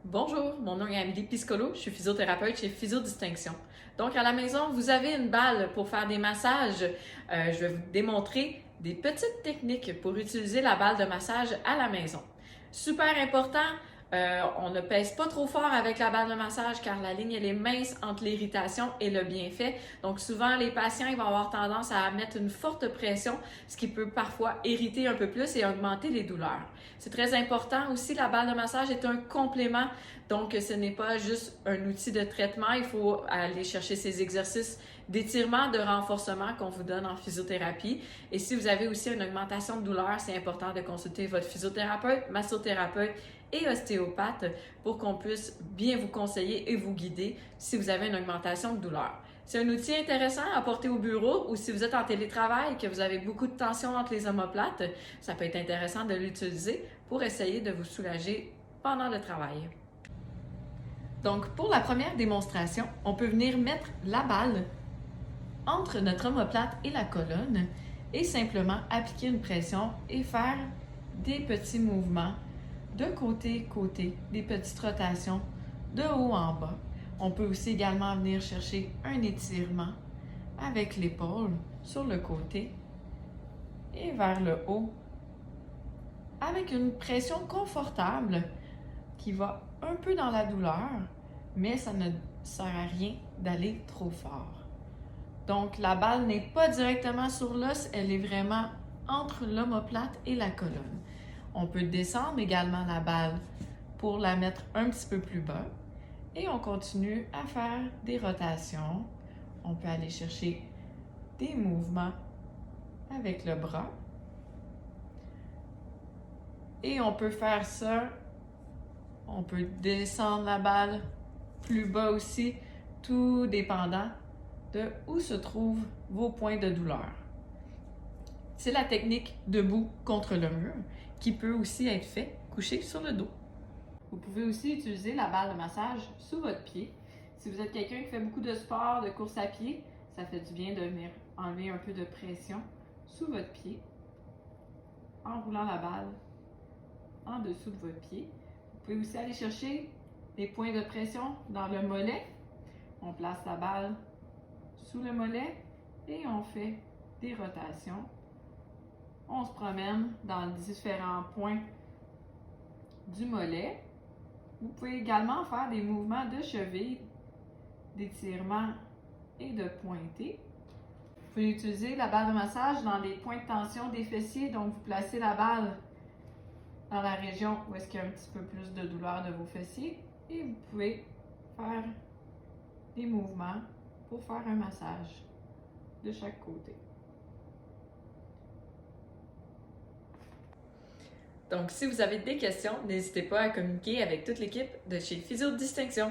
Bonjour, mon nom est Amélie Piscolo, je suis physiothérapeute chez Physio Distinction. Donc à la maison, vous avez une balle pour faire des massages. Je vais vous démontrer des petites techniques pour utiliser la balle de massage à la maison. Super important, on ne pèse pas trop fort avec la balle de massage car la ligne elle est mince entre l'irritation et le bienfait. Donc souvent les patients ils vont avoir tendance à mettre une forte pression, ce qui peut parfois irriter un peu plus et augmenter les douleurs. C'est très important aussi, la balle de massage est un complément, donc ce n'est pas juste un outil de traitement, il faut aller chercher ces exercices d'étirement, de renforcement qu'on vous donne en physiothérapie. Et si vous avez aussi une augmentation de douleur, c'est important de consulter votre physiothérapeute, massothérapeute et ostéopathe pour qu'on puisse bien vous conseiller et vous guider si vous avez une augmentation de douleur. C'est un outil intéressant à porter au bureau ou si vous êtes en télétravail et que vous avez beaucoup de tension entre les omoplates, ça peut être intéressant de l'utiliser pour essayer de vous soulager pendant le travail. Donc, pour la première démonstration, on peut venir mettre la balle entre notre omoplate et la colonne et simplement appliquer une pression et faire des petits mouvements de côté, des petites rotations de haut en bas. On peut aussi également venir chercher un étirement avec l'épaule sur le côté et vers le haut avec une pression confortable qui va un peu dans la douleur, mais ça ne sert à rien d'aller trop fort. Donc la balle n'est pas directement sur l'os, elle est vraiment entre l'omoplate et la colonne. On peut descendre également la balle pour la mettre un petit peu plus bas et on continue à faire des rotations. On peut aller chercher des mouvements avec le bras et on peut faire ça. On peut descendre la balle plus bas aussi, tout dépendant de où se trouvent vos points de douleur. C'est la technique debout contre le mur qui peut aussi être fait couché sur le dos. Vous pouvez aussi utiliser la balle de massage sous votre pied. Si vous êtes quelqu'un qui fait beaucoup de sport, de course à pied, ça fait du bien de venir enlever un peu de pression sous votre pied en roulant la balle en dessous de votre pied. Vous pouvez aussi aller chercher des points de pression dans le mollet. On place la balle sous le mollet et on fait des rotations. On se promène dans différents points du mollet. Vous pouvez également faire des mouvements de cheville, d'étirement et de pointé. Vous pouvez utiliser la balle de massage dans les points de tension des fessiers. Donc, vous placez la balle dans la région où est-ce qu'il y a un petit peu plus de douleur de vos fessiers et vous pouvez faire des mouvements pour faire un massage de chaque côté. Donc, si vous avez des questions, n'hésitez pas à communiquer avec toute l'équipe de chez Physio Distinction.